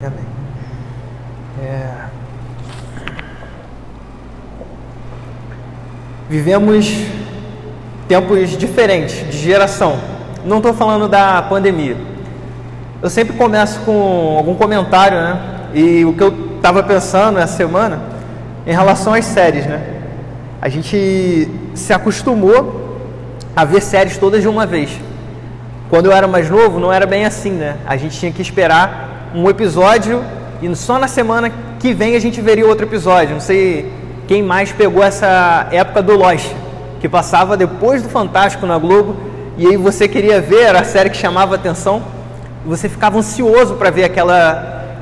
Amém. Vivemos tempos diferentes de geração. Não estou falando da pandemia. Eu sempre começo com algum comentário, né? E o que eu estava pensando essa semana em relação às séries, né? A gente se acostumou a ver séries todas de uma vez. Quando eu era mais novo, não era bem assim, né? A gente tinha que esperar um episódio e só na semana que vem a gente veria outro episódio. Não sei quem mais pegou essa época do Lost, que passava depois do Fantástico na Globo, e aí você queria ver a série que chamava a atenção, e você ficava ansioso para ver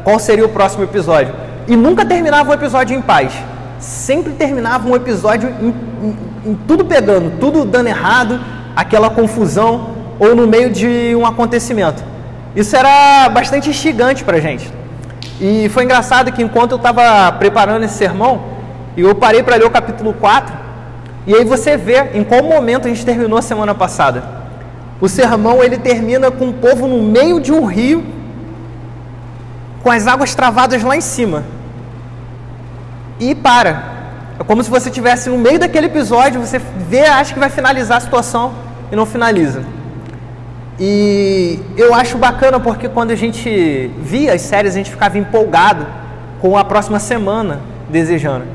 qual seria o próximo episódio. E nunca terminava um episódio em paz. Sempre terminava um episódio em tudo pegando, tudo dando errado, aquela confusão, ou no meio de um acontecimento. Isso era bastante instigante para a gente. E foi engraçado que enquanto eu estava preparando esse sermão, eu parei para ler o capítulo 4, e aí você vê em qual momento a gente terminou a semana passada. O sermão ele termina com o povo no meio de um rio, com as águas travadas lá em cima. E para. É como se você estivesse no meio daquele episódio, você vê, acha que vai finalizar a situação e não finaliza. E eu acho bacana porque quando a gente via as séries, a gente ficava empolgado com a próxima semana, desejando.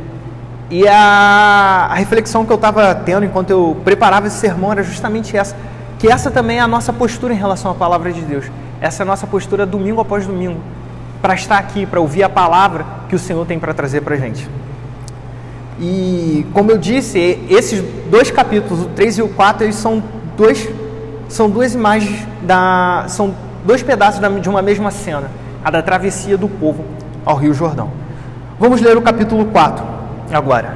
E a reflexão que eu estava tendo enquanto eu preparava esse sermão era justamente essa, que essa também é a nossa postura em relação à palavra de Deus. Essa é a nossa postura domingo após domingo, para estar aqui, para ouvir a palavra que o Senhor tem para trazer para a gente. E como eu disse, esses dois capítulos, o 3 e o 4, eles são duas imagens, são dois pedaços de uma mesma cena, a da travessia do povo ao Rio Jordão. Vamos ler o capítulo 4 agora.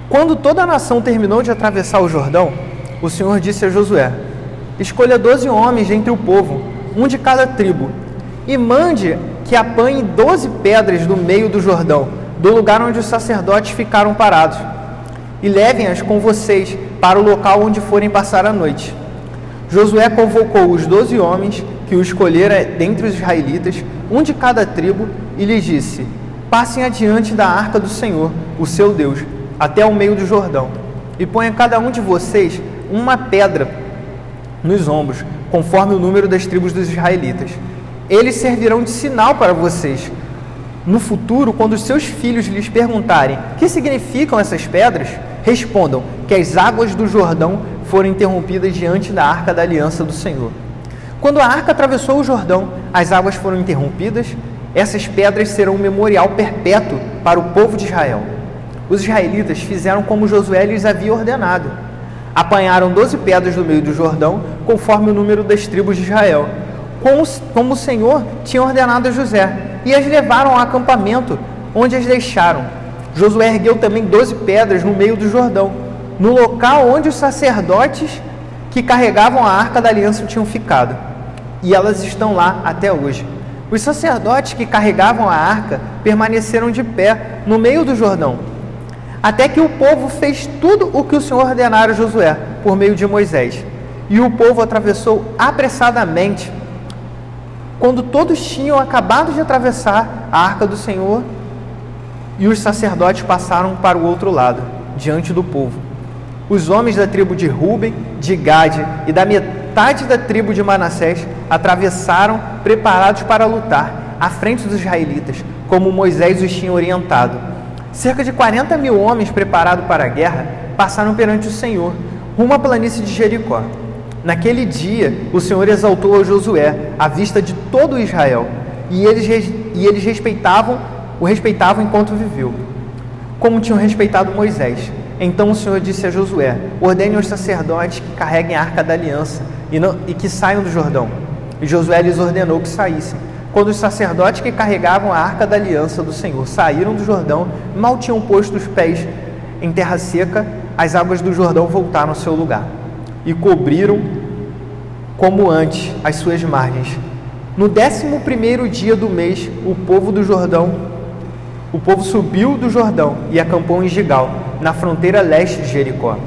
Quando toda a nação terminou de atravessar o Jordão, o Senhor disse a Josué: escolha 12 homens dentre o povo, um de cada tribo, e mande que apanhe 12 pedras do meio do Jordão, do lugar onde os sacerdotes ficaram parados, e levem-as com vocês para o local onde forem passar a noite. Josué convocou os 12 homens que o escolhera dentre os israelitas, um de cada tribo, e lhes disse: passem adiante da arca do Senhor, o seu Deus, até o meio do Jordão, e ponha cada um de vocês uma pedra nos ombros, conforme o número das tribos dos israelitas. Eles servirão de sinal para vocês. No futuro, quando os seus filhos lhes perguntarem o que significam essas pedras, respondam que as águas do Jordão foram interrompidas diante da arca da aliança do Senhor. Quando a arca atravessou o Jordão, as águas foram interrompidas. Essas pedras serão um memorial perpétuo para o povo de Israel. Os israelitas fizeram como Josué lhes havia ordenado. Apanharam 12 pedras do meio do Jordão, conforme o número das tribos de Israel, como o Senhor tinha ordenado a José, e as levaram ao acampamento, onde as deixaram. Josué ergueu também 12 pedras no meio do Jordão, no local onde os sacerdotes que carregavam a arca da aliança tinham ficado, e elas estão lá até hoje. Os sacerdotes que carregavam a arca permaneceram de pé no meio do Jordão, até que o povo fez tudo o que o Senhor ordenara a Josué, por meio de Moisés. E o povo atravessou apressadamente. Quando todos tinham acabado de atravessar a arca do Senhor, e os sacerdotes passaram para o outro lado, diante do povo. Os homens da tribo de Ruben, de Gade e da metade da tribo de Manassés atravessaram preparados para lutar, à frente dos israelitas, como Moisés os tinha orientado. Cerca de 40.000 homens preparados para a guerra passaram perante o Senhor, rumo à planície de Jericó. Naquele dia, o Senhor exaltou a Josué à vista de todo Israel, e eles o respeitavam enquanto viveu, como tinham respeitado Moisés. Então o Senhor disse a Josué: ordene aos sacerdotes que carreguem a arca da aliança e que saiam do Jordão. E Josué lhes ordenou que saíssem. Quando os sacerdotes que carregavam a arca da aliança do Senhor saíram do Jordão, mal tinham posto os pés em terra seca, as águas do Jordão voltaram ao seu lugar e cobriram, como antes, as suas margens. No 11º dia do mês, o povo subiu do Jordão e acampou em Gigal, na fronteira leste de Jericó.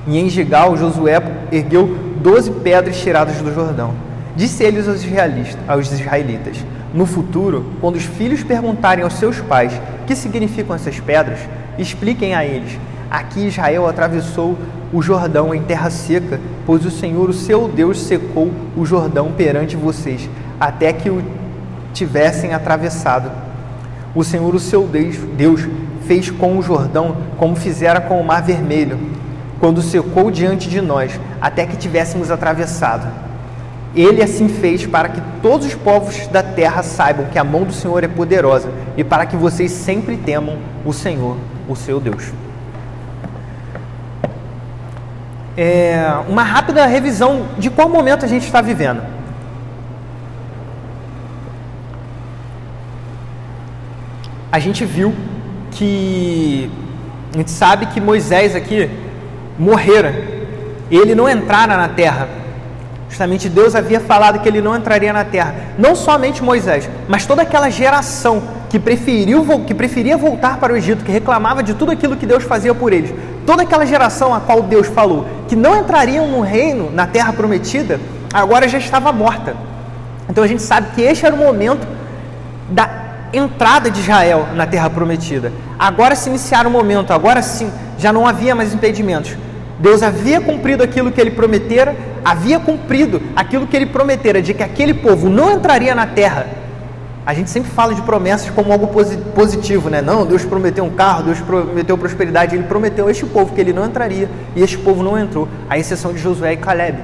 E em Gigal, Josué ergueu 12 pedras tiradas do Jordão. Disse ele aos israelitas: no futuro, quando os filhos perguntarem aos seus pais o que significam essas pedras, expliquem a eles: aqui Israel atravessou o Jordão em terra seca, pois o Senhor, o seu Deus, secou o Jordão perante vocês, até que o tivessem atravessado. O Senhor, o seu Deus, fez com o Jordão como fizera com o Mar Vermelho, quando secou diante de nós, até que tivéssemos atravessado. Ele assim fez para que todos os povos da terra saibam que a mão do Senhor é poderosa e para que vocês sempre temam o Senhor, o seu Deus. Uma rápida revisão de qual momento a gente está vivendo. A gente viu que, a gente sabe que Moisés aqui morrera, ele não entrara na terra. Justamente Deus havia falado que ele não entraria na terra. Não somente Moisés, mas toda aquela geração que preferia voltar para o Egito, que reclamava de tudo aquilo que Deus fazia por eles. Toda aquela geração a qual Deus falou que não entrariam no reino, na terra prometida, agora já estava morta. Então a gente sabe que este era o momento da entrada de Israel na terra prometida. Agora se iniciara o momento, agora sim, já não havia mais impedimentos. Deus havia cumprido aquilo que ele prometera, havia cumprido aquilo que ele prometera, de que aquele povo não entraria na terra. A gente sempre fala de promessas como algo positivo, né? Não, Deus prometeu um carro, Deus prometeu prosperidade, ele prometeu a este povo que ele não entraria, e este povo não entrou, à exceção de Josué e Calebe.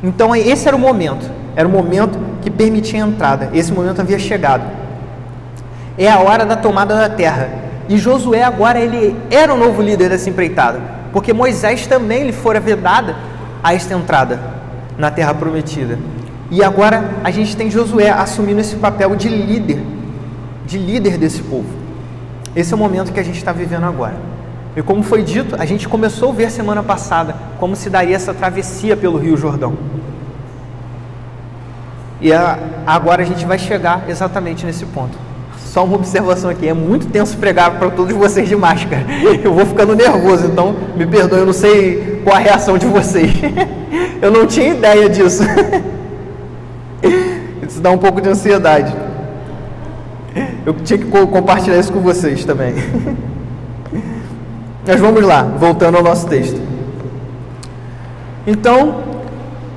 Então esse era o momento que permitia a entrada, esse momento havia chegado. É a hora da tomada da terra, e Josué agora ele era o novo líder dessa empreitada, porque Moisés também lhe fora vedada a esta entrada na terra prometida. E agora a gente tem Josué assumindo esse papel de líder desse povo. Esse é o momento que a gente está vivendo agora. E como foi dito, a gente começou a ver semana passada como se daria essa travessia pelo Rio Jordão. E agora a gente vai chegar exatamente nesse ponto. Só uma observação aqui, é muito tenso pregar para todos vocês de máscara. Eu vou ficando nervoso, então me perdoe, eu não sei qual a reação de vocês. Eu não tinha ideia disso. Isso dá um pouco de ansiedade. Eu tinha que compartilhar isso com vocês também. Mas vamos lá, voltando ao nosso texto. Então,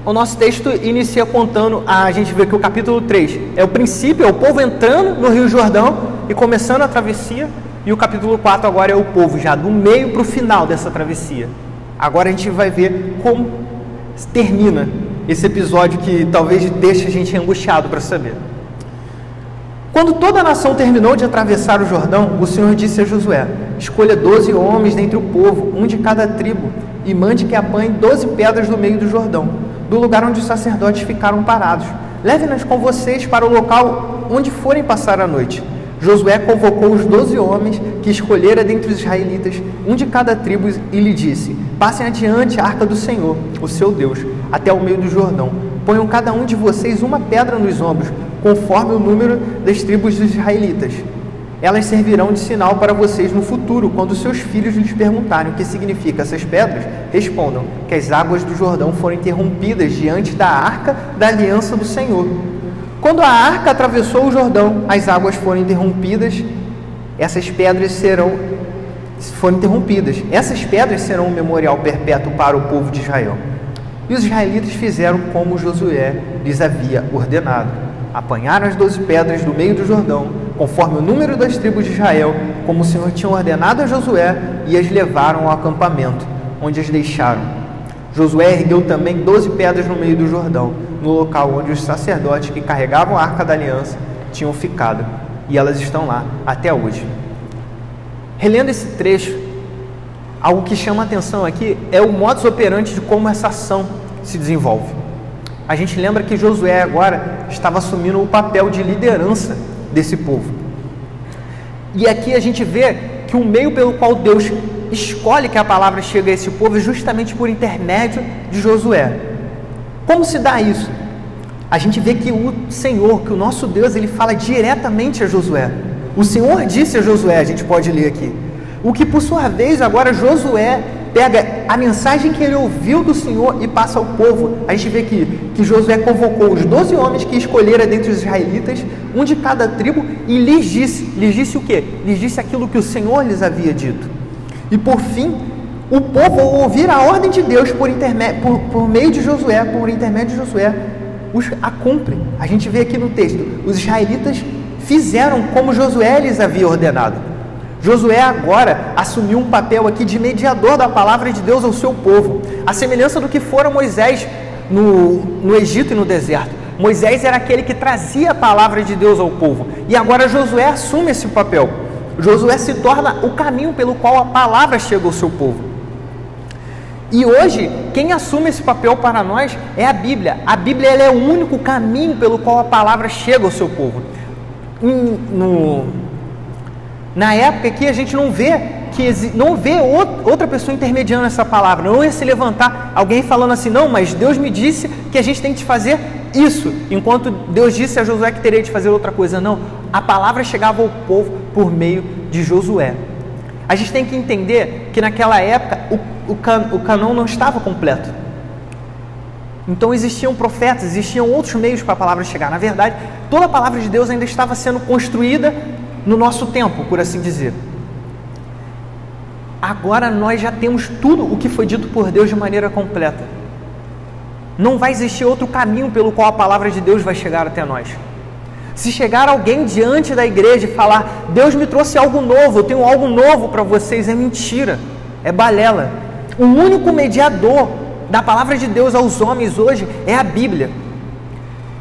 o nosso texto inicia contando, a gente vê que o capítulo 3 é o princípio, é o povo entrando no Rio Jordão e começando a travessia, e o capítulo 4 agora é o povo já do meio para o final dessa travessia. Agora a gente vai ver como termina esse episódio que talvez deixe a gente angustiado para saber. Quando toda a nação terminou de atravessar o Jordão, o Senhor disse a Josué: escolha 12 homens dentre o povo, um de cada tribo, e mande que apanhem 12 pedras do meio do Jordão, do lugar onde os sacerdotes ficaram parados. Leve-nas com vocês para o local onde forem passar a noite. Josué convocou os 12 homens que escolhera dentre os israelitas, um de cada tribo, e lhe disse: passem adiante a arca do Senhor, o seu Deus, até o meio do Jordão. Ponham cada um de vocês uma pedra nos ombros, conforme o número das tribos dos israelitas. Elas servirão de sinal para vocês no futuro, quando seus filhos lhes perguntarem o que significa essas pedras. Respondam que as águas do Jordão foram interrompidas diante da arca da aliança do Senhor. Quando a arca atravessou o Jordão, as águas foram interrompidas. Essas pedras foram interrompidas. Essas pedras serão um memorial perpétuo para o povo de Israel. E os israelitas fizeram como Josué lhes havia ordenado. Apanharam as 12 pedras do meio do Jordão, conforme o número das tribos de Israel, como o Senhor tinha ordenado a Josué, e as levaram ao acampamento, onde as deixaram. Josué ergueu também 12 pedras no meio do Jordão, no local onde os sacerdotes que carregavam a arca da aliança tinham ficado, e elas estão lá até hoje. Relendo esse trecho, algo que chama a atenção aqui é o modus operandi de como essa ação se desenvolve. A gente lembra que Josué agora estava assumindo o papel de liderança desse povo. E aqui a gente vê que o meio pelo qual Deus escolhe que a palavra chegue a esse povo é justamente por intermédio de Josué. Como se dá isso? A gente vê que o Senhor, que o nosso Deus, ele fala diretamente a Josué. O Senhor disse a Josué, a gente pode ler aqui. O que por sua vez agora Josué pega a mensagem que ele ouviu do Senhor e passa ao povo. A gente vê que Josué convocou os 12 homens que escolhera dentre os israelitas, um de cada tribo, e lhes disse o quê? Lhes disse aquilo que o Senhor lhes havia dito. E por fim, o povo, ao ouvir a ordem de Deus por meio de Josué, por intermédio de Josué, a cumpre. A gente vê aqui no texto, os israelitas fizeram como Josué lhes havia ordenado. Josué agora assumiu um papel aqui de mediador da palavra de Deus ao seu povo, a semelhança do que fora Moisés no Egito e no deserto. Moisés era aquele que trazia a palavra de Deus ao povo, e agora Josué assume esse papel. Josué se torna o caminho pelo qual a palavra chega ao seu povo. E hoje, quem assume esse papel para nós é a Bíblia. A Bíblia, ela é o único caminho pelo qual a palavra chega ao seu povo. Na época aqui, a gente não vê outra pessoa intermediando essa palavra. Não ia se levantar alguém falando assim, não, mas Deus me disse que a gente tem que fazer isso, enquanto Deus disse a Josué que teria de fazer outra coisa. Não, a palavra chegava ao povo por meio de Josué. A gente tem que entender que naquela época o cânon não estava completo. Então existiam profetas, existiam outros meios para a palavra chegar. Na verdade, toda a palavra de Deus ainda estava sendo construída no nosso tempo, por assim dizer. Agora nós já temos tudo o que foi dito por Deus de maneira completa. Não vai existir outro caminho pelo qual a palavra de Deus vai chegar até nós. Se chegar alguém diante da igreja e falar, Deus me trouxe algo novo, eu tenho algo novo para vocês, é mentira, é balela. O único mediador da palavra de Deus aos homens hoje é a Bíblia.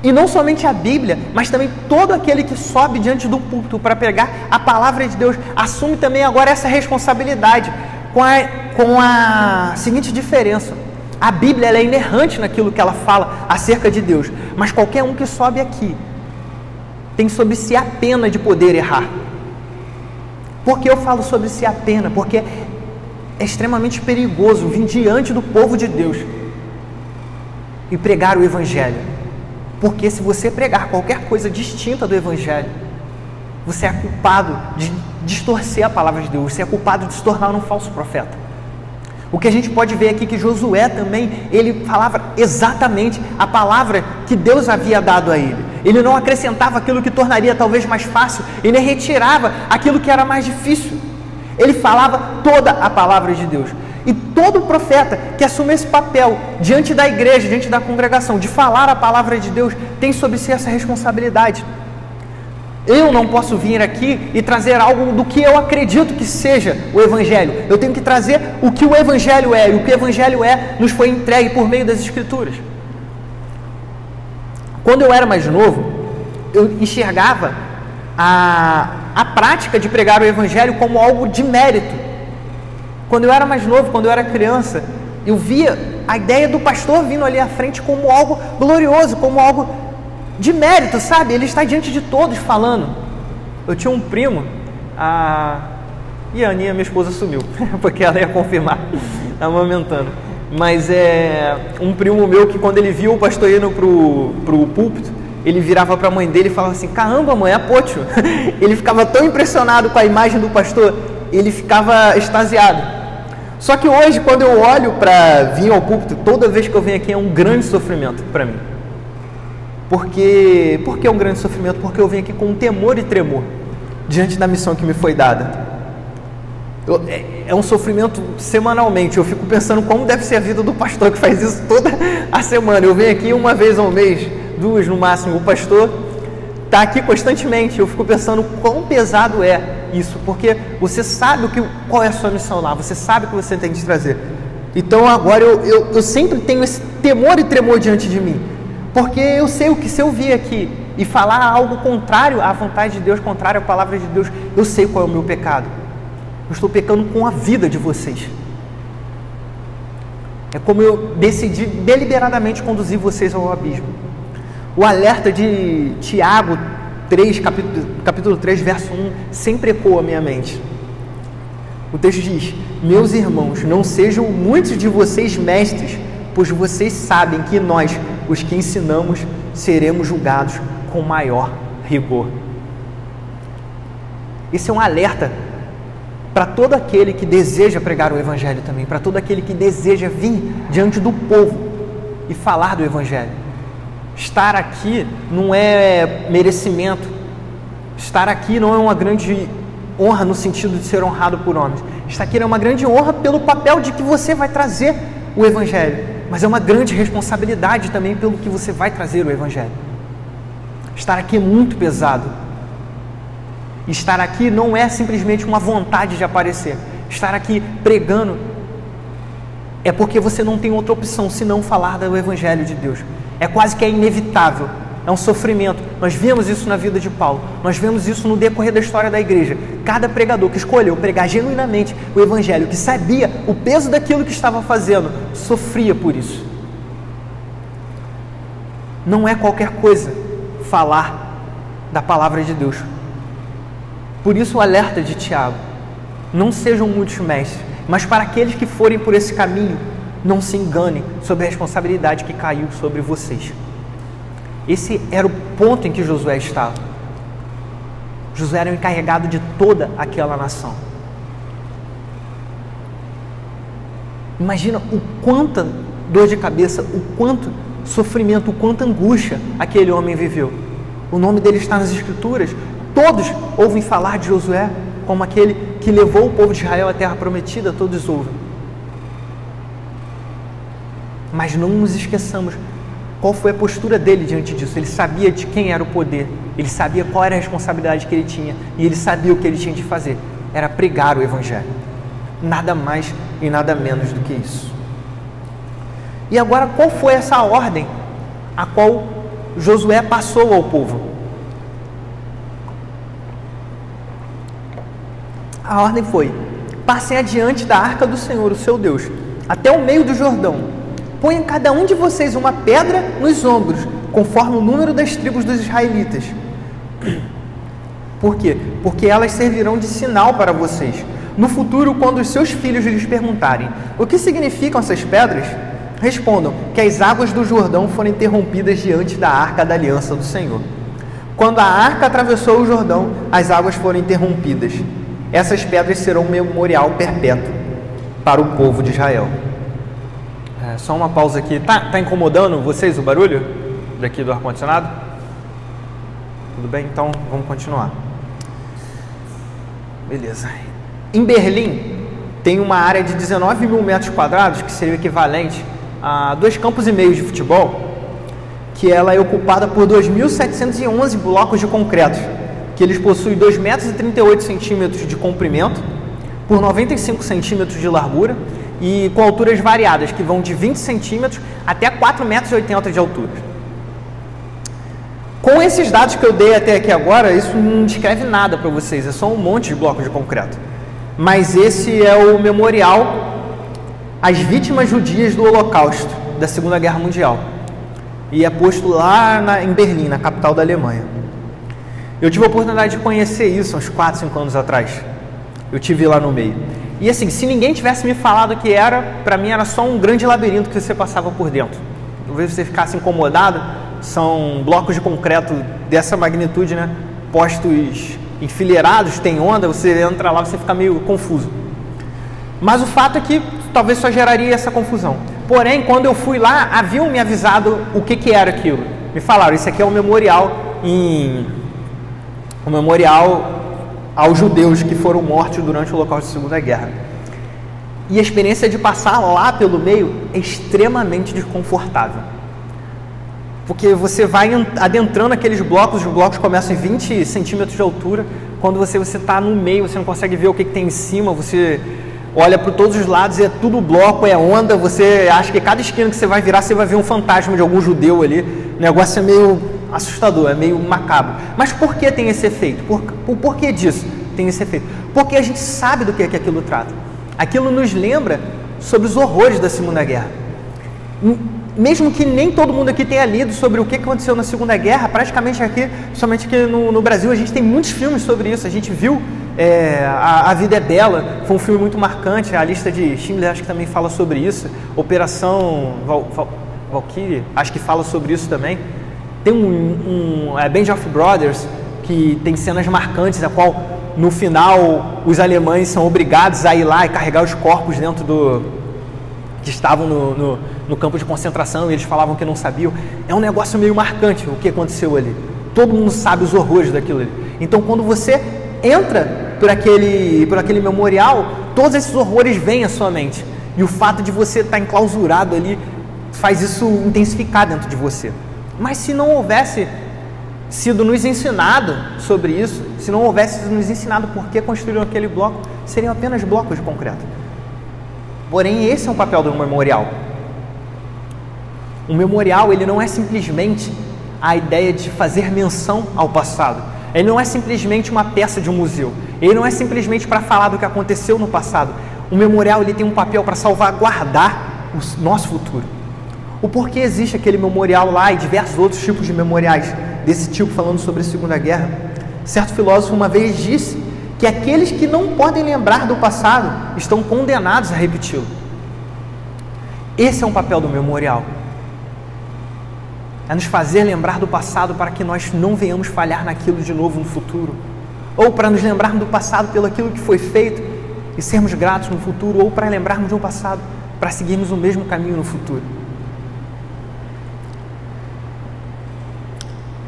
E não somente a Bíblia, mas também todo aquele que sobe diante do púlpito para pregar a palavra de Deus, assume também agora essa responsabilidade, com a seguinte diferença. A Bíblia, ela é inerrante naquilo que ela fala acerca de Deus, mas qualquer um que sobe aqui tem sobre si a pena de poder errar. Por que eu falo sobre si a pena? Porque é extremamente perigoso vir diante do povo de Deus e pregar o Evangelho. Porque se você pregar qualquer coisa distinta do Evangelho, você é culpado de distorcer a palavra de Deus, você é culpado de se tornar um falso profeta. O que a gente pode ver aqui é que Josué também, ele falava exatamente a palavra que Deus havia dado a ele. Ele não acrescentava aquilo que tornaria talvez mais fácil, ele retirava aquilo que era mais difícil. Ele falava toda a palavra de Deus. E todo profeta que assume esse papel diante da igreja, diante da congregação, de falar a palavra de Deus, tem sobre si essa responsabilidade. Eu não posso vir aqui e trazer algo do que eu acredito que seja o Evangelho. Eu tenho que trazer o que o Evangelho é. E o que o Evangelho é, nos foi entregue por meio das Escrituras. Quando eu era mais novo, eu enxergava a prática de pregar o Evangelho como algo de mérito. Quando eu era mais novo, quando eu era criança, eu via a ideia do pastor vindo ali à frente como algo glorioso, como algo de mérito, sabe? Ele está diante de todos falando. Eu tinha um primo, e a Aninha, minha esposa, sumiu, porque ela ia confirmar, amamentando. Mas um primo meu que quando ele viu o pastor indo pro púlpito, ele virava para a mãe dele e falava assim, caramba mãe, é Pocho. Ele ficava tão impressionado com a imagem do pastor, ele ficava extasiado. Só que hoje, quando eu olho para vir ao púlpito, toda vez que eu venho aqui é um grande sofrimento para mim. Por que é um grande sofrimento? Porque eu venho aqui com temor e tremor diante da missão que me foi dada. É um sofrimento semanalmente. Eu fico pensando como deve ser a vida do pastor que faz isso toda a semana. Eu venho aqui uma vez ao mês, 2 no máximo. O pastor está aqui constantemente. Eu fico pensando quão pesado é isso, porque você sabe qual é a sua missão lá, você sabe o que você tem que trazer. Então agora eu sempre tenho esse temor e tremor diante de mim, porque eu sei o que se eu vir aqui e falar algo contrário à vontade de Deus, contrário à palavra de Deus, eu sei qual é o meu pecado. Eu estou pecando com a vida de vocês. É como eu decidi deliberadamente conduzir vocês ao abismo. O alerta de Tiago 3, capítulo 3, verso 1, sempre ecoa a minha mente. O texto diz, meus irmãos, não sejam muitos de vocês mestres, pois vocês sabem que nós, os que ensinamos, seremos julgados com maior rigor. Esse é um alerta para todo aquele que deseja pregar o Evangelho também, para todo aquele que deseja vir diante do povo e falar do Evangelho. Estar aqui não é merecimento, estar aqui não é uma grande honra no sentido de ser honrado por homens. Estar aqui é uma grande honra pelo papel de que você vai trazer o Evangelho, mas é uma grande responsabilidade também pelo que você vai trazer o Evangelho. Estar aqui é muito pesado. Estar aqui não é simplesmente uma vontade de aparecer. Estar aqui pregando é porque você não tem outra opção senão falar do Evangelho de Deus. É quase que inevitável. É um sofrimento. Nós vemos isso na vida de Paulo. Nós vemos isso no decorrer da história da igreja. Cada pregador que escolheu pregar genuinamente o Evangelho, que sabia o peso daquilo que estava fazendo, sofria por isso. Não é qualquer coisa falar da palavra de Deus. Por isso o alerta de Tiago: não sejam muitos mestres, mas para aqueles que forem por esse caminho, não se enganem sobre a responsabilidade que caiu sobre vocês. Esse era o ponto em que Josué estava. Josué era o encarregado de toda aquela nação. Imagina o quanta dor de cabeça, o quanto sofrimento, o quanta angústia aquele homem viveu. O nome dele está nas Escrituras. Todos ouvem falar de Josué como aquele que levou o povo de Israel à terra prometida, todos ouvem. Mas não nos esqueçamos qual foi a postura dele diante disso. Ele sabia de quem era o poder, ele sabia qual era a responsabilidade que ele tinha, e ele sabia o que ele tinha de fazer. Era pregar o Evangelho. Nada mais e nada menos do que isso. E agora, qual foi essa ordem a qual Josué passou ao povo? A ordem foi: passem adiante da arca do Senhor, o seu Deus, até o meio do Jordão. Ponham cada um de vocês uma pedra nos ombros, conforme o número das tribos dos israelitas. Por quê? Porque elas servirão de sinal para vocês. No futuro, quando os seus filhos lhes perguntarem o que significam essas pedras, respondam que as águas do Jordão foram interrompidas diante da arca da aliança do Senhor. Quando a arca atravessou o Jordão, as águas foram interrompidas. Essas pedras serão um memorial perpétuo para o povo de Israel. Só uma pausa aqui. Tá incomodando vocês o barulho daqui do ar-condicionado? Tudo bem? Então vamos continuar. Beleza. Em Berlim tem uma área de 19 mil metros quadrados, que seria o equivalente a 2,5 campos de futebol, que ela é ocupada por 2.711 blocos de concreto, que eles possuem 2,38 metros de comprimento por 95 centímetros de largura e com alturas variadas, que vão de 20 centímetros até 4,80 metros de altura. Com esses dados que eu dei até aqui agora, isso não descreve nada para vocês, é só um monte de blocos de concreto. Mas esse é o memorial às vítimas judias do Holocausto, da Segunda Guerra Mundial. E é posto lá em Berlim, na capital da Alemanha. Eu tive a oportunidade de conhecer isso uns 4, 5 anos atrás. Eu tive lá no meio. E assim, se ninguém tivesse me falado o que era, para mim era só um grande labirinto que você passava por dentro. Talvez você ficasse incomodado, são blocos de concreto dessa magnitude, né? Postos enfileirados, tem onda, você entra lá, você fica meio confuso. Mas o fato é que talvez só geraria essa confusão. Porém, quando eu fui lá, haviam me avisado o que era aquilo. Me falaram, isso aqui é um memorial aos judeus que foram mortos durante o Holocausto da Segunda Guerra. E a experiência de passar lá pelo meio é extremamente desconfortável. Porque você vai adentrando aqueles blocos, os blocos começam em 20 centímetros de altura. Quando você está no meio, você não consegue ver o que tem em cima, você olha para todos os lados e é tudo bloco, é onda, você acha que cada esquina que você vai virar, você vai ver um fantasma de algum judeu ali. O negócio é meio assustador, é meio macabro. Mas por que tem esse efeito? Por que disso tem esse efeito? Porque a gente sabe do que aquilo trata. Aquilo nos lembra sobre os horrores da Segunda Guerra. Mesmo que nem todo mundo aqui tenha lido sobre o que aconteceu na Segunda Guerra, praticamente aqui, somente aqui no Brasil, a gente tem muitos filmes sobre isso. A gente viu A Vida é Bela, foi um filme muito marcante. A Lista de Schindler acho que também fala sobre isso. Operação Valkyrie, acho que fala sobre isso também. Tem Band of Brothers, que tem cenas marcantes, a qual no final, os alemães são obrigados a ir lá e carregar os corpos dentro que estavam no campo de concentração, e eles falavam que não sabiam. É um negócio meio marcante o que aconteceu ali. Todo mundo sabe os horrores daquilo ali. Então, quando você entra por aquele memorial, todos esses horrores vêm à sua mente. E o fato de você estar enclausurado ali faz isso intensificar dentro de você. Mas se não houvesse sido nos ensinado sobre isso, se não houvesse sido nos ensinado por que construíram aquele bloco, seriam apenas blocos de concreto. Porém, esse é o papel do memorial. O memorial, ele não é simplesmente a ideia de fazer menção ao passado. Ele não é simplesmente uma peça de um museu. Ele não é simplesmente para falar do que aconteceu no passado. O memorial, ele tem um papel para salvaguardar o nosso futuro. O porquê existe aquele memorial lá e diversos outros tipos de memoriais desse tipo falando sobre a Segunda Guerra. Certo filósofo uma vez disse que aqueles que não podem lembrar do passado estão condenados a repeti-lo. Esse é um papel do memorial. É nos fazer lembrar do passado para que nós não venhamos falhar naquilo de novo no futuro. Ou para nos lembrarmos do passado pelo aquilo que foi feito e sermos gratos no futuro, ou para lembrarmos de um passado para seguirmos o mesmo caminho no futuro.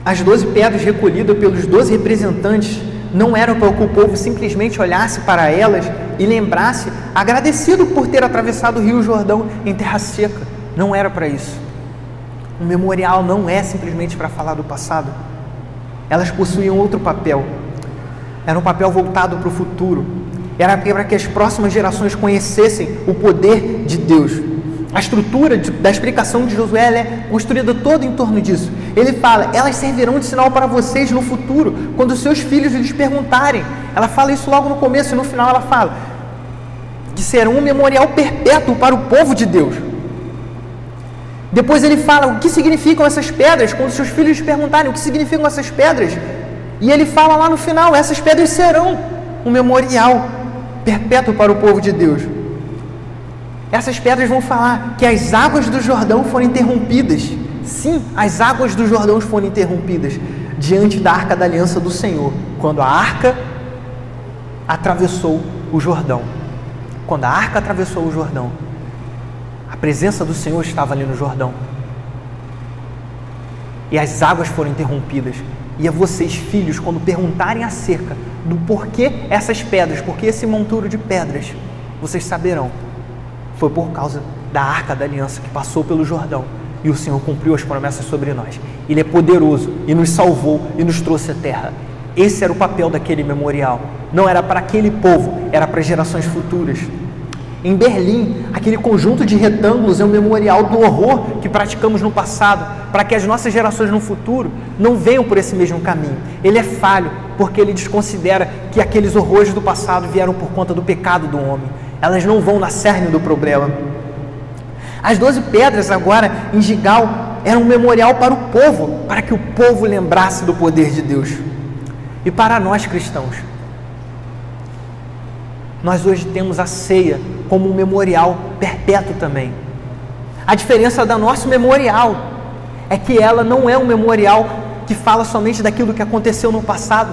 As 12 pedras recolhidas pelos 12 representantes não eram para que o povo simplesmente olhasse para elas e lembrasse, agradecido por ter atravessado o Rio Jordão em terra seca. Não era para isso. O memorial não é simplesmente para falar do passado. Elas possuíam outro papel. Era um papel voltado para o futuro. Era para que as próximas gerações conhecessem o poder de Deus. A estrutura da explicação de Josué é construída toda em torno disso. Ele fala, elas servirão de sinal para vocês no futuro, quando os seus filhos lhes perguntarem. Ela fala isso logo no começo, e no final ela fala que serão um memorial perpétuo para o povo de Deus. Depois ele fala o que significam essas pedras, quando os seus filhos lhes perguntarem o que significam essas pedras. E ele fala lá no final, essas pedras serão um memorial perpétuo para o povo de Deus. Essas pedras vão falar que as águas do Jordão foram interrompidas. Sim, as águas do Jordão foram interrompidas diante da Arca da Aliança do Senhor, quando a Arca atravessou o Jordão. Quando a Arca atravessou o Jordão, a presença do Senhor estava ali no Jordão. E as águas foram interrompidas. E a vocês, filhos, quando perguntarem acerca do porquê essas pedras, porquê esse monturo de pedras, vocês saberão. Foi por causa da Arca da Aliança que passou pelo Jordão e o Senhor cumpriu as promessas sobre nós. Ele é poderoso e nos salvou e nos trouxe à terra. Esse era o papel daquele memorial. Não era para aquele povo, era para gerações futuras. Em Berlim, aquele conjunto de retângulos é um memorial do horror que praticamos no passado, para que as nossas gerações no futuro não venham por esse mesmo caminho. Ele é falho, porque ele desconsidera que aqueles horrores do passado vieram por conta do pecado do homem. Elas não vão na cerne do problema. As 12 pedras agora em Gigal eram um memorial para o povo, para que o povo lembrasse do poder de Deus. E para nós cristãos, nós hoje temos a ceia como um memorial perpétuo também. A diferença da nosso memorial é que ela não é um memorial que fala somente daquilo que aconteceu no passado.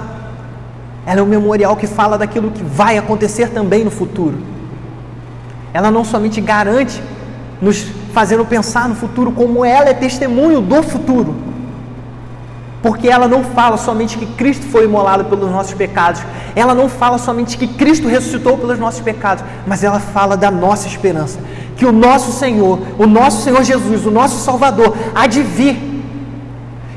Ela é um memorial que fala daquilo que vai acontecer também no futuro. Ela não somente garante nos fazendo pensar no futuro, como ela é testemunho do futuro. Porque ela não fala somente que Cristo foi imolado pelos nossos pecados. Ela não fala somente que Cristo ressuscitou pelos nossos pecados. Mas ela fala da nossa esperança. Que o nosso Senhor Jesus, o nosso Salvador, há de vir.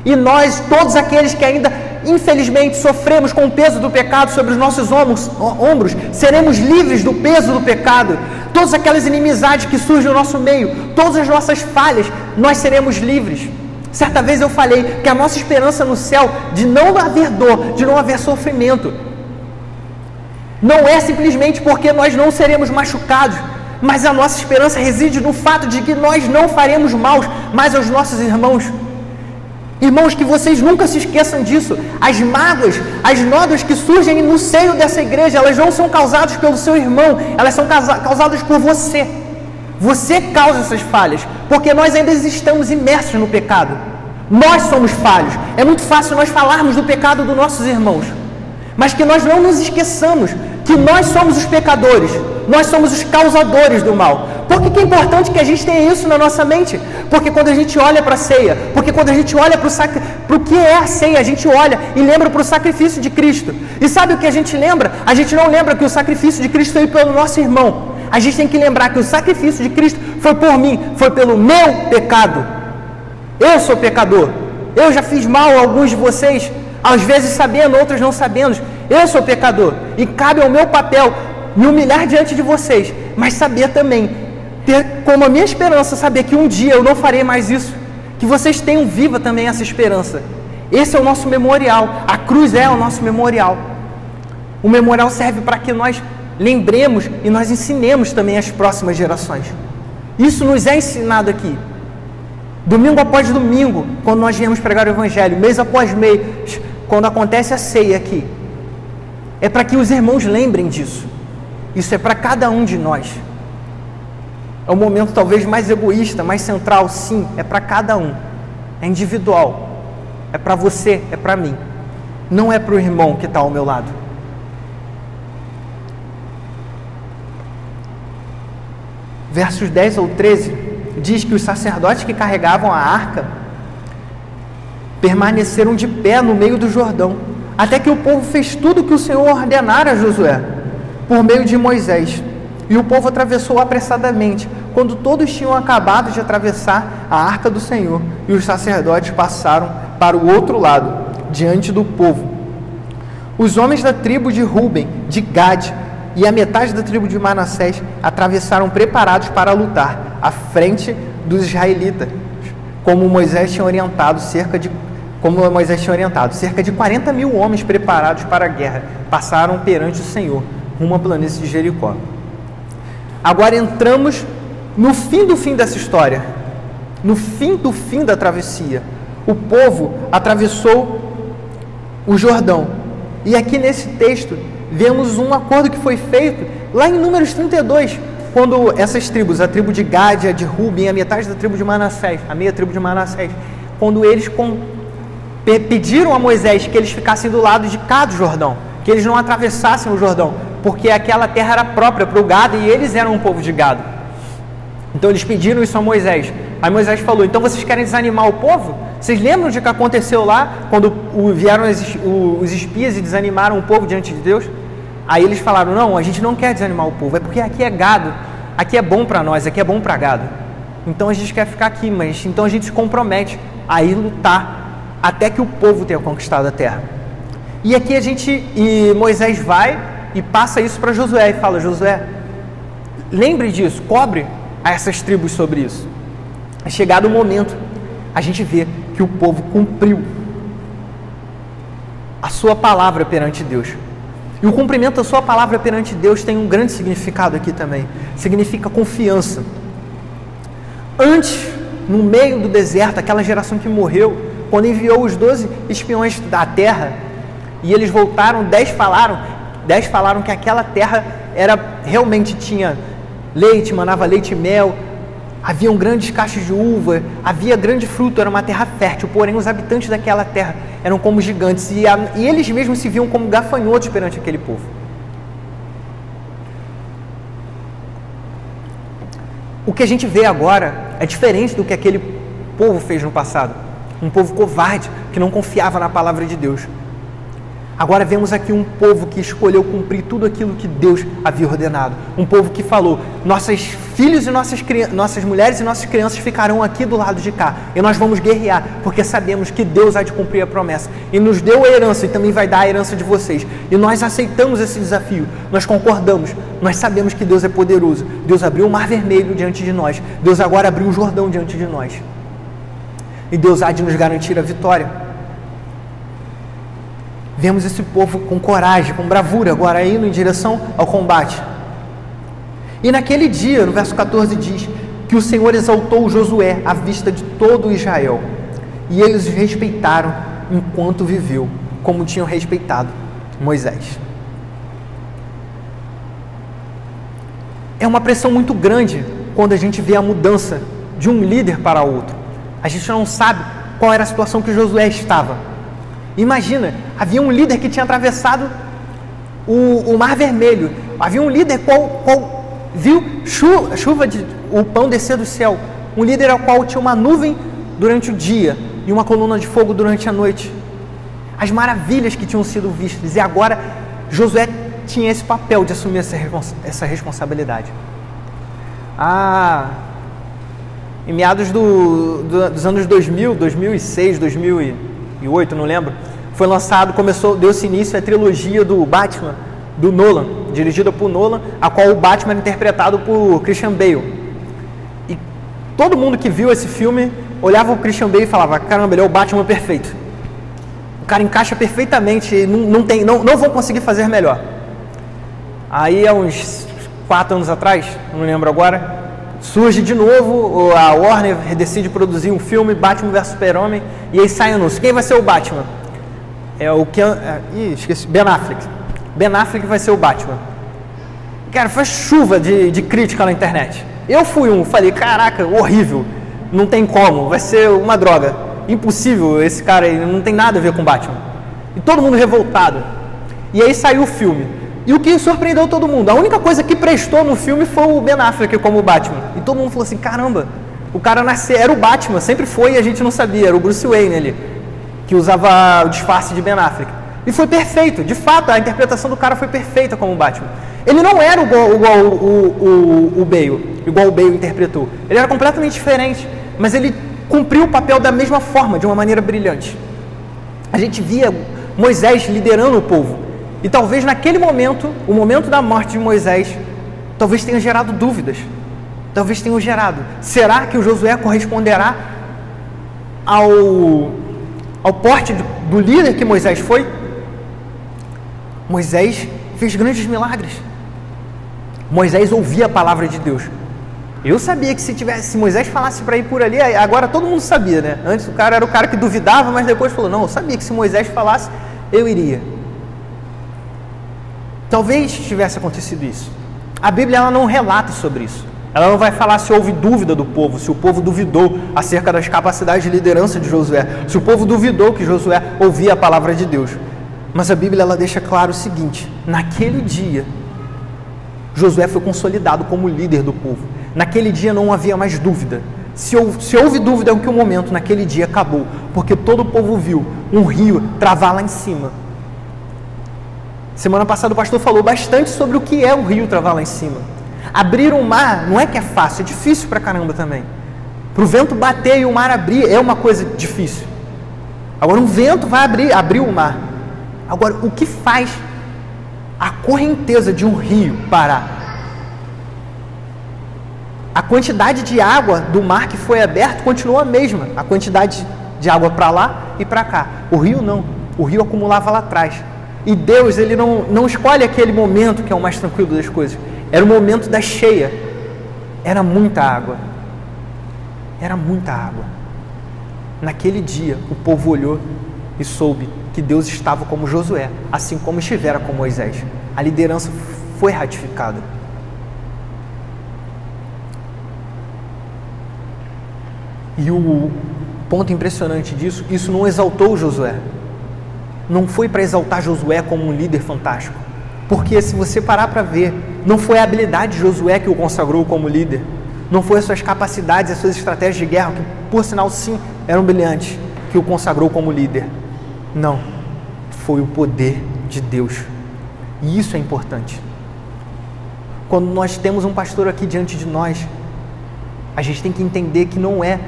E nós, todos aqueles que ainda, infelizmente, sofremos com o peso do pecado sobre os nossos ombros, seremos livres do peso do pecado. Todas aquelas inimizades que surgem no nosso meio, todas as nossas falhas, nós seremos livres. Certa vez eu falei que a nossa esperança no céu, de não haver dor, de não haver sofrimento, não é simplesmente porque nós não seremos machucados, mas a nossa esperança reside no fato de que nós não faremos mal mais aos nossos irmãos. Irmãos, que vocês nunca se esqueçam disso. As mágoas, as nódoas que surgem no seio dessa igreja, elas não são causadas pelo seu irmão, elas são causadas por você. Você causa essas falhas, porque nós ainda estamos imersos no pecado. Nós somos falhos. É muito fácil nós falarmos do pecado dos nossos irmãos, mas que nós não nos esqueçamos que nós somos os pecadores, nós somos os causadores do mal. Por que é importante que a gente tenha isso na nossa mente? Porque quando a gente olha para a ceia, porque quando a gente olha para o que é a ceia, a gente olha e lembra para o sacrifício de Cristo. E sabe o que a gente lembra? A gente não lembra que o sacrifício de Cristo foi pelo nosso irmão. A gente tem que lembrar que o sacrifício de Cristo foi por mim, foi pelo meu pecado. Eu sou pecador. Eu já fiz mal a alguns de vocês, às vezes sabendo, outros não sabendo. Eu sou pecador e cabe ao meu papel me humilhar diante de vocês, mas saber também, ter como a minha esperança, saber que um dia eu não farei mais isso, que vocês tenham viva também essa esperança. Esse é o nosso memorial, a cruz é o nosso memorial. O memorial serve para que nós lembremos e nós ensinemos também as próximas gerações. Isso nos é ensinado aqui. Domingo após domingo, quando nós viemos pregar o Evangelho, mês após mês, quando acontece a ceia aqui, é para que os irmãos lembrem disso. Isso é para cada um de nós. É o momento talvez mais egoísta, mais central, sim, é para cada um. É individual. É para você, é para mim. Não é para o irmão que está ao meu lado. Versos 10 ou 13 diz que os sacerdotes que carregavam a arca permaneceram de pé no meio do Jordão, até que o povo fez tudo o que o Senhor ordenara a Josué, por meio de Moisés. E o povo atravessou apressadamente, quando todos tinham acabado de atravessar a arca do Senhor, e os sacerdotes passaram para o outro lado, diante do povo. Os homens da tribo de Ruben, de Gade e a metade da tribo de Manassés atravessaram preparados para lutar, à frente dos israelitas, como Moisés tinha orientado, cerca de 40 mil homens preparados para a guerra passaram perante o Senhor, rumo à planície de Jericó. Agora entramos no fim do fim dessa história, no fim do fim da travessia. O povo atravessou o Jordão, e aqui nesse texto vemos um acordo que foi feito lá em Números 32, quando essas tribos, a tribo de Gade, a de Ruben, a metade da tribo de Manassés, a meia tribo de Manassés, quando eles pediram a Moisés que eles ficassem do lado de cá do Jordão, que eles não atravessassem o Jordão, porque aquela terra era própria para o gado e eles eram um povo de gado. Então eles pediram isso a Moisés. Aí Moisés falou: então vocês querem desanimar o povo? Vocês lembram de que aconteceu lá, quando vieram os espias e desanimaram o povo diante de Deus? Aí eles falaram: não, a gente não quer desanimar o povo, é porque aqui é gado, aqui é bom para nós, aqui é bom para gado. Então a gente quer ficar aqui, mas então a gente se compromete a ir lutar até que o povo tenha conquistado a terra. E aqui Moisés vai e passa isso para Josué e fala: Josué, lembre disso, cobre a essas tribos sobre isso. É chegado o momento, a gente vê que o povo cumpriu a sua palavra perante Deus. E o cumprimento da sua palavra perante Deus tem um grande significado aqui também. Significa confiança. Antes, no meio do deserto, aquela geração que morreu, quando enviou os 12 espiões da terra, e eles voltaram, 10 falaram que aquela terra realmente tinha leite, manava leite e mel, haviam grandes cachos de uva, havia grande fruto, era uma terra fértil, porém os habitantes daquela terra eram como gigantes, e eles mesmos se viam como gafanhotos perante aquele povo. O que a gente vê agora é diferente do que aquele povo fez no passado. Um povo covarde, que não confiava na palavra de Deus. Agora vemos aqui um povo que escolheu cumprir tudo aquilo que Deus havia ordenado. Um povo que falou: nossos filhos e nossas mulheres e nossas crianças ficarão aqui do lado de cá. E nós vamos guerrear, porque sabemos que Deus há de cumprir a promessa. E nos deu a herança e também vai dar a herança de vocês. E nós aceitamos esse desafio. Nós concordamos. Nós sabemos que Deus é poderoso. Deus abriu o Mar Vermelho diante de nós. Deus agora abriu o Jordão diante de nós. E Deus há de nos garantir a vitória. Vemos esse povo com coragem, com bravura, agora indo em direção ao combate. E naquele dia, no verso 14 diz que o Senhor exaltou Josué à vista de todo Israel. E eles o respeitaram enquanto viveu, como tinham respeitado Moisés. É uma pressão muito grande quando a gente vê a mudança de um líder para outro. A gente não sabe qual era a situação que Josué estava. Imagina, havia um líder que tinha atravessado o Mar Vermelho. Havia um líder qual viu o pão descer do céu. Um líder ao qual tinha uma nuvem durante o dia e uma coluna de fogo durante a noite. As maravilhas que tinham sido vistas. E agora Josué tinha esse papel de assumir essa responsabilidade. Em meados dos anos 2000, 2006, 2008, não lembro, foi lançado, deu-se início à trilogia do Batman, do Nolan, dirigida por Nolan, a qual o Batman era interpretado por Christian Bale. E todo mundo que viu esse filme olhava o Christian Bale e falava: caramba, ele é o Batman perfeito. O cara encaixa perfeitamente, não vou conseguir fazer melhor. Aí, há uns 4 anos atrás, não lembro agora, surge de novo, a Warner decide produzir um filme, Batman vs Super-Homem, e aí sai o anúncio. Quem vai ser o Batman? Esqueci, Ben Affleck. Ben Affleck vai ser o Batman. Cara, foi chuva de crítica na internet. Eu falei, caraca, horrível, não tem como, vai ser uma droga, impossível, esse cara aí não tem nada a ver com Batman. E todo mundo revoltado. E aí saiu o filme. E o que surpreendeu todo mundo? A única coisa que prestou no filme foi o Ben Affleck como Batman. E todo mundo falou assim, caramba, o cara era o Batman, sempre foi e a gente não sabia, era o Bruce Wayne ali, que usava o disfarce de Ben Affleck. E foi perfeito, de fato, a interpretação do cara foi perfeita como Batman. Ele não era igual o Bale, igual o Bale interpretou. Ele era completamente diferente, mas ele cumpriu o papel da mesma forma, de uma maneira brilhante. A gente via Moisés liderando o povo. E talvez naquele momento, o momento da morte de Moisés, talvez tenha gerado dúvidas. Talvez tenha gerado. Será que o Josué corresponderá ao porte do líder que Moisés foi? Moisés fez grandes milagres. Moisés ouvia a palavra de Deus. Eu sabia que se Moisés falasse para ir por ali, agora todo mundo sabia, né? Antes o cara era o cara que duvidava, mas depois falou, não, eu sabia que se Moisés falasse, eu iria. Talvez tivesse acontecido isso. A Bíblia ela não relata sobre isso. Ela não vai falar se houve dúvida do povo, se o povo duvidou acerca das capacidades de liderança de Josué, se o povo duvidou que Josué ouvia a palavra de Deus. Mas a Bíblia ela deixa claro o seguinte: naquele dia, Josué foi consolidado como líder do povo. Naquele dia não havia mais dúvida. Se houve dúvida em que o momento, naquele dia acabou, porque todo o povo viu um rio travar lá em cima. Semana passada o pastor falou bastante sobre o que é o rio travar lá em cima. Abrir um mar não é que é fácil, é difícil pra caramba também. Para o vento bater e o mar abrir é uma coisa difícil. Agora um vento vai abrir o mar. Agora o que faz a correnteza de um rio parar? A quantidade de água do mar que foi aberto continua a mesma. A quantidade de água para lá e para cá. O rio não. O rio acumulava lá atrás. E Deus, ele não escolhe aquele momento que é o mais tranquilo das coisas. Era o momento da cheia. Era muita água. Era muita água. Naquele dia, o povo olhou e soube que Deus estava como Josué, assim como estivera com Moisés. A liderança foi ratificada. E o ponto impressionante disso, isso não exaltou Josué. Não foi para exaltar Josué como um líder fantástico. Porque se você parar para ver, não foi a habilidade de Josué que o consagrou como líder. Não foi as suas capacidades, as suas estratégias de guerra, que por sinal sim, eram brilhantes, que o consagrou como líder. Não. Foi o poder de Deus. E isso é importante. Quando nós temos um pastor aqui diante de nós, a gente tem que entender que não é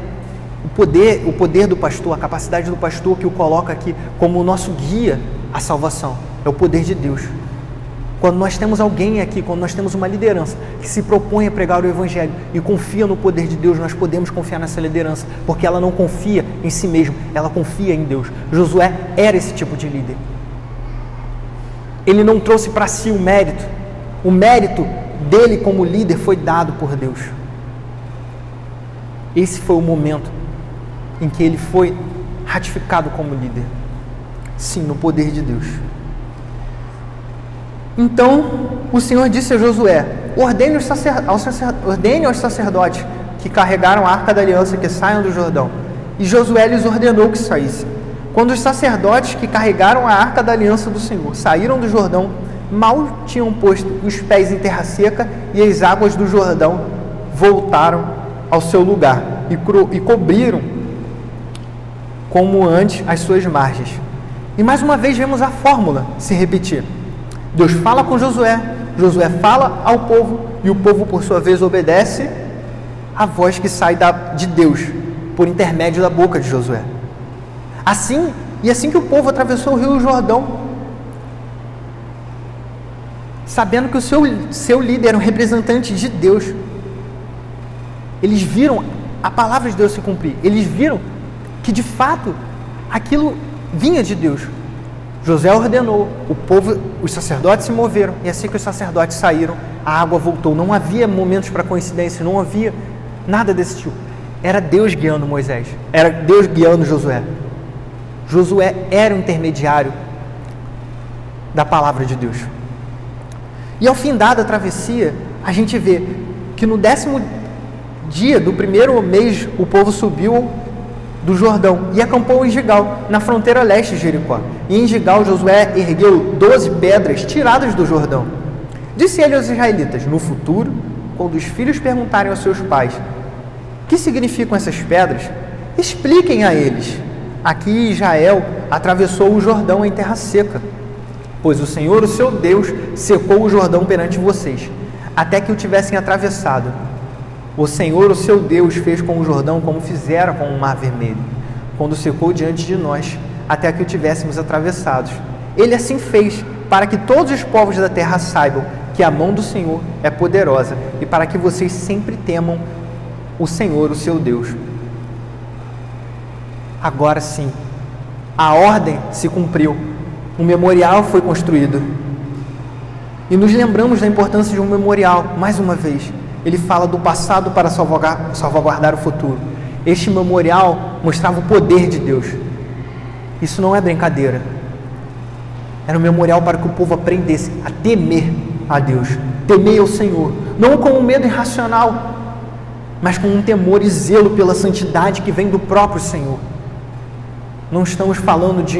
o poder do pastor, a capacidade do pastor que o coloca aqui como o nosso guia à salvação. É o poder de Deus. Quando nós temos alguém aqui, quando nós temos uma liderança que se propõe a pregar o Evangelho e confia no poder de Deus, nós podemos confiar nessa liderança, porque ela não confia em si mesma, ela confia em Deus. Josué era esse tipo de líder. Ele não trouxe para si o mérito dele como líder foi dado por Deus. Esse foi o momento em que ele foi ratificado como líder. Sim, no poder de Deus. Então, o Senhor disse a Josué: ordene aos sacerdotes que carregaram a arca da aliança que saiam do Jordão. E Josué lhes ordenou que saíssem. Quando os sacerdotes que carregaram a arca da aliança do Senhor saíram do Jordão, mal tinham posto os pés em terra seca e as águas do Jordão voltaram ao seu lugar e cobriram como antes as suas margens. E mais uma vez vemos a fórmula se repetir. Deus fala com Josué, Josué fala ao povo e o povo por sua vez obedece a voz que sai de Deus por intermédio da boca de Josué. Assim que o povo atravessou o rio Jordão, sabendo que o seu líder era um representante de Deus, eles viram a palavra de Deus se cumprir, eles viram que de fato aquilo vinha de Deus. Josué ordenou, o povo, os sacerdotes se moveram, e assim que os sacerdotes saíram, a água voltou. Não havia momentos para coincidência, não havia nada desse tipo. Era Deus guiando Moisés, era Deus guiando Josué. Josué era o intermediário da palavra de Deus. E ao fim da travessia, a gente vê que no 10º dia do primeiro mês, o povo subiu do Jordão e acampou em Gigal, na fronteira leste de Jericó. E em Gigal, Josué ergueu 12 pedras tiradas do Jordão. Disse ele aos israelitas: no futuro, quando os filhos perguntarem aos seus pais o que significam essas pedras, expliquem a eles: aqui Israel atravessou o Jordão em terra seca, pois o Senhor, o seu Deus, secou o Jordão perante vocês, até que o tivessem atravessado. O Senhor, o seu Deus, fez com o Jordão como fizera com o Mar Vermelho, quando secou diante de nós, até que o tivéssemos atravessados. Ele assim fez, para que todos os povos da terra saibam que a mão do Senhor é poderosa, e para que vocês sempre temam o Senhor, o seu Deus. Agora sim, a ordem se cumpriu, um memorial foi construído, e nos lembramos da importância de um memorial, mais uma vez. Ele fala do passado para salvaguardar o futuro. Este memorial mostrava o poder de Deus. Isso não é brincadeira. Era um memorial para que o povo aprendesse a temer a Deus, temer ao Senhor, não com um medo irracional, mas com um temor e zelo pela santidade que vem do próprio Senhor. Não estamos falando de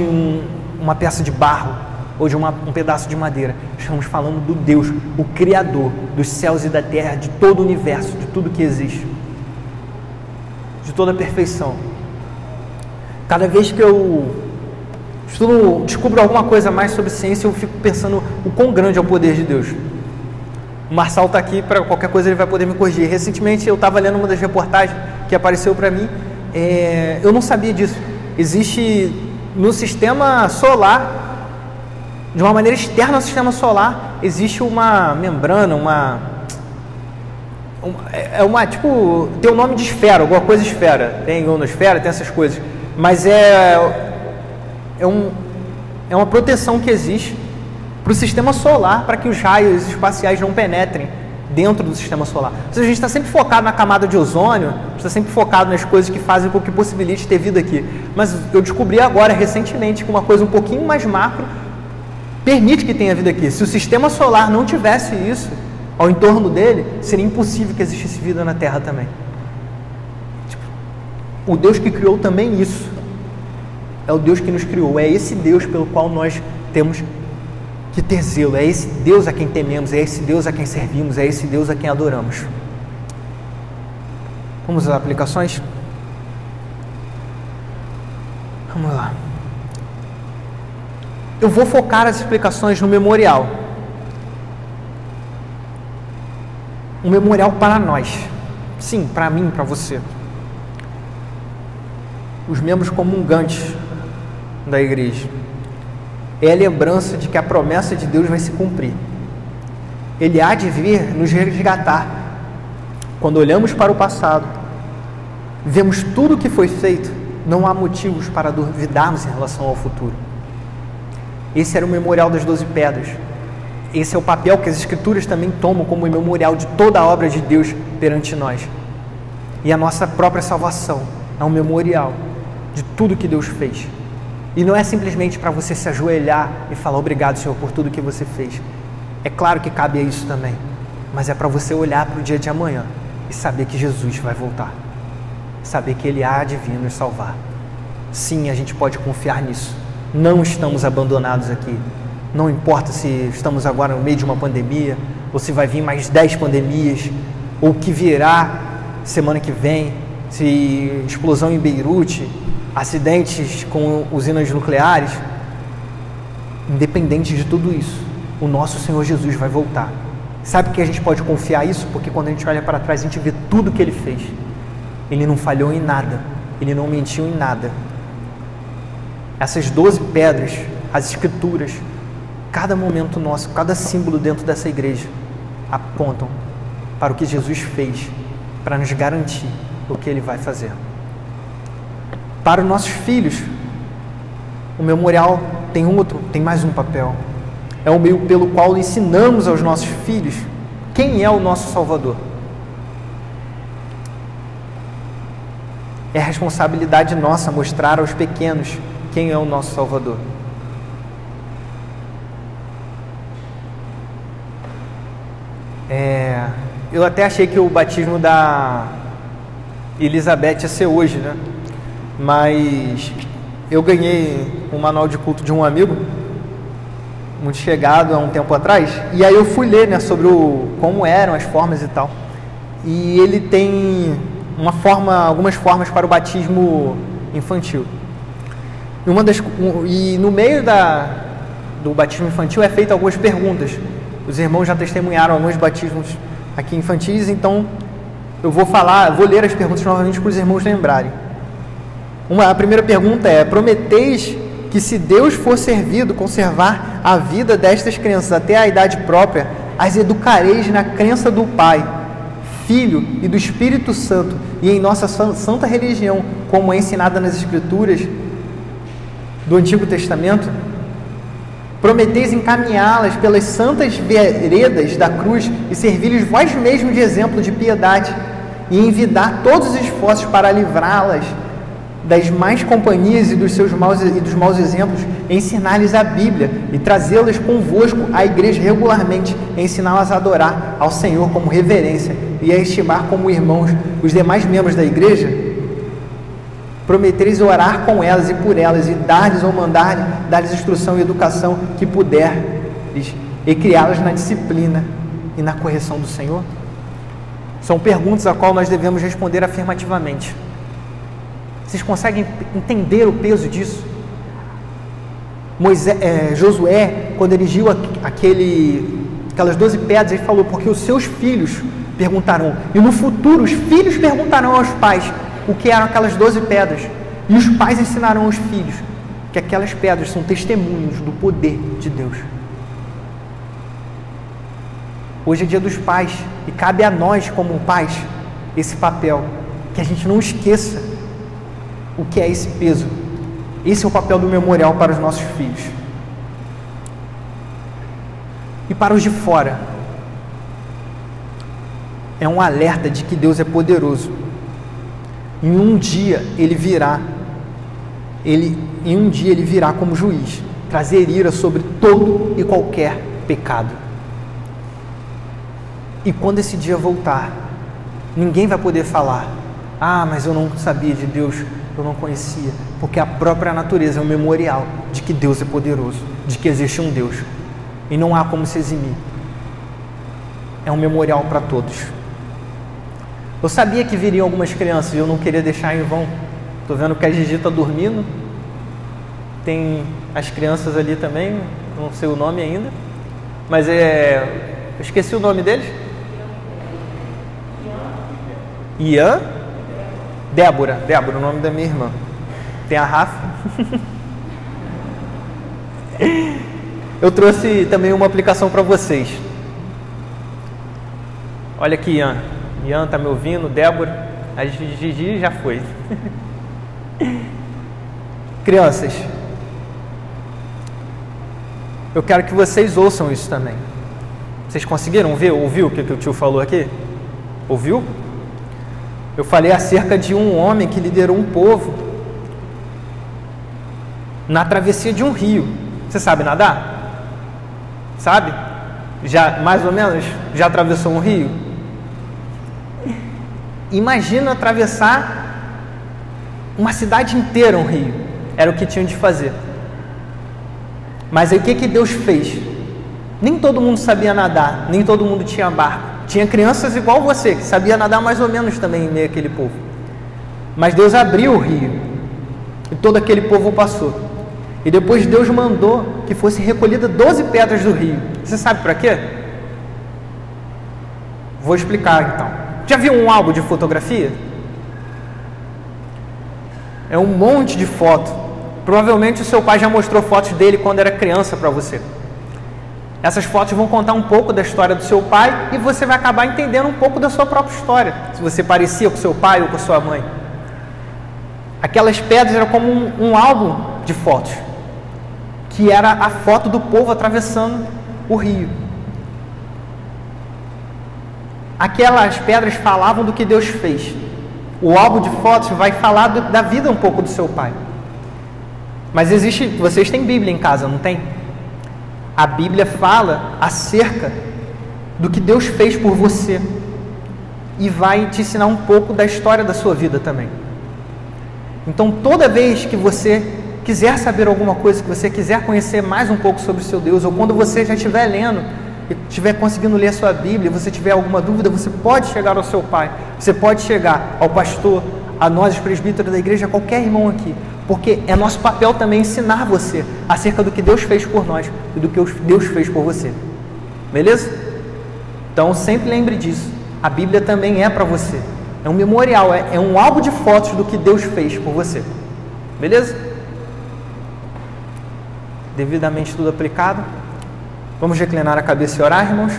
uma peça de barro ou de um pedaço de madeira. Estamos falando do Deus, o Criador dos céus e da terra, de todo o universo, de tudo que existe, de toda a perfeição. Cada vez que eu descubro alguma coisa mais sobre ciência, eu fico pensando o quão grande é o poder de Deus. O Marçal está aqui, para qualquer coisa ele vai poder me corrigir. Recentemente eu estava lendo uma das reportagens que apareceu para mim, eu não sabia disso. Existe no sistema solar, de uma maneira externa ao sistema solar, existe uma membrana, tipo, tem o nome de esfera, alguma coisa esfera, tem ionosfera, tem essas coisas, mas é uma proteção que existe para o sistema solar, para que os raios espaciais não penetrem dentro do sistema solar. Ou seja, a gente está sempre focado na camada de ozônio, a gente está sempre focado nas coisas que fazem com que possibilite ter vida aqui, mas eu descobri agora, recentemente, que uma coisa um pouquinho mais macro permite que tenha vida aqui. Se o sistema solar não tivesse isso ao entorno dele, seria impossível que existisse vida na Terra também. O Deus que criou também isso é o Deus que nos criou, é esse Deus pelo qual nós temos que ter zelo, é esse Deus a quem tememos, é esse Deus a quem servimos, é esse Deus a quem adoramos. Vamos às aplicações? Vamos lá. Eu vou focar as explicações no memorial. Um memorial para nós. Sim, para mim, para você. Os membros comungantes da igreja. É a lembrança de que a promessa de Deus vai se cumprir. Ele há de vir nos resgatar. Quando olhamos para o passado, vemos tudo o que foi feito, não há motivos para duvidarmos em relação ao futuro. Esse era o memorial das 12 pedras. Esse é o papel que as Escrituras também tomam como memorial de toda a obra de Deus perante nós. E a nossa própria salvação é um memorial de tudo que Deus fez. E não é simplesmente para você se ajoelhar e falar obrigado, Senhor, por tudo que você fez. É claro que cabe a isso também, mas é para você olhar para o dia de amanhã e saber que Jesus vai voltar. Saber que Ele há de vir nos salvar. Sim, a gente pode confiar nisso. Não estamos abandonados aqui. Não importa se estamos agora no meio de uma pandemia, ou se vai vir mais 10 pandemias, ou o que virá semana que vem, se explosão em Beirute, acidentes com usinas nucleares. Independente de tudo isso, o nosso Senhor Jesus vai voltar. Sabe que a gente pode confiar isso? Porque quando a gente olha para trás, a gente vê tudo que Ele fez. Ele não falhou em nada, Ele não mentiu em nada. Essas 12 pedras, as Escrituras, cada momento nosso, cada símbolo dentro dessa igreja, apontam para o que Jesus fez, para nos garantir o que Ele vai fazer. Para os nossos filhos, o memorial tem mais um papel. É o meio pelo qual ensinamos aos nossos filhos quem é o nosso Salvador. É a responsabilidade nossa mostrar aos pequenos quem é o nosso Salvador. Eu até achei que o batismo da Elizabeth ia ser hoje, né? Mas eu ganhei um manual de culto de um amigo, muito chegado há um tempo atrás, e aí eu fui ler, né, sobre como eram as formas e tal. E ele tem algumas formas para o batismo infantil. E no meio do batismo infantil é feito algumas perguntas. Os irmãos já testemunharam alguns batismos aqui infantis, então eu vou ler as perguntas novamente para os irmãos lembrarem. A primeira pergunta é: prometeis que, se Deus for servido conservar a vida destas crianças até a idade própria, as educareis na crença do Pai, Filho e do Espírito Santo, e em nossa santa religião, como é ensinada nas Escrituras do Antigo Testamento? Prometeis encaminhá-las pelas santas veredas da cruz e servir-lhes vós mesmos de exemplo de piedade, e envidar todos os esforços para livrá-las das más companhias e dos maus exemplos, ensinar-lhes a Bíblia e trazê-las convosco à igreja regularmente, e ensiná-las a adorar ao Senhor como reverência e a estimar como irmãos os demais membros da igreja? Prometeis orar com elas e por elas, e dar-lhes ou dar-lhes instrução e educação que puderes, e criá-las na disciplina e na correção do Senhor? São perguntas a qual nós devemos responder afirmativamente. Vocês conseguem entender o peso disso? Josué, quando erigiu aquelas 12 pedras, ele falou: porque os seus filhos perguntarão, e no futuro os filhos perguntarão aos pais o que eram aquelas 12 pedras, e os pais ensinarão aos filhos que aquelas pedras são testemunhos do poder de Deus. Hoje é dia dos pais, e cabe a nós, como pais, esse papel, que a gente não esqueça o que é esse peso. Esse é o papel do memorial para os nossos filhos. E para os de fora, é um alerta de que Deus é poderoso. Em um dia Ele virá como juiz, trazer ira sobre todo e qualquer pecado. E quando esse dia voltar, ninguém vai poder falar: ah, mas eu não sabia de Deus, eu não conhecia, porque a própria natureza é um memorial de que Deus é poderoso, de que existe um Deus, e não há como se eximir. É um memorial para todos. Eu sabia que viriam algumas crianças e eu não queria deixar em vão. Estou vendo que a Gigi está dormindo, tem as crianças ali também, não sei o nome ainda, mas eu esqueci o nome deles. Ian? Débora, o nome da minha irmã. Tem a Rafa. Eu trouxe também uma aplicação para vocês. Olha aqui, Ian. Ian está me ouvindo, Débora. A Gigi já foi. Crianças, eu quero que vocês ouçam isso também. Vocês conseguiram ouvir o que o tio falou aqui? Ouviu? Eu falei acerca de um homem que liderou um povo na travessia de um rio. Você sabe nadar? Sabe? Já, mais ou menos, já atravessou um rio? Imagina atravessar uma cidade inteira um rio. Era o que tinham de fazer. Mas aí o que Deus fez? Nem todo mundo sabia nadar, nem todo mundo tinha barco. Tinha crianças igual você, que sabia nadar mais ou menos também em meio àquele povo. Mas Deus abriu o rio e todo aquele povo passou. E depois Deus mandou que fosse recolhida 12 pedras do rio. Você sabe para quê? Vou explicar então. Já viu um álbum de fotografia? É um monte de foto. Provavelmente o seu pai já mostrou fotos dele quando era criança para você. Essas fotos vão contar um pouco da história do seu pai e você vai acabar entendendo um pouco da sua própria história, se você parecia com seu pai ou com sua mãe. Aquelas pedras eram como um álbum de fotos, que era a foto do povo atravessando o rio. Aquelas pedras falavam do que Deus fez. O álbum de fotos vai falar da vida um pouco do seu pai. Mas vocês têm Bíblia em casa, não tem? A Bíblia fala acerca do que Deus fez por você e vai te ensinar um pouco da história da sua vida também. Então, toda vez que você quiser saber alguma coisa, que você quiser conhecer mais um pouco sobre o seu Deus, ou quando você já estiver lendo e estiver conseguindo ler a sua Bíblia, você tiver alguma dúvida, você pode chegar ao seu pai, você pode chegar ao pastor, a nós, os presbíteros da igreja, a qualquer irmão aqui, porque é nosso papel também ensinar você acerca do que Deus fez por nós e do que Deus fez por você. Beleza? Então, sempre lembre disso. A Bíblia também é para você. É um memorial, é um álbum de fotos do que Deus fez por você. Beleza? Devidamente tudo aplicado. Vamos reclinar a cabeça e orar, irmãos?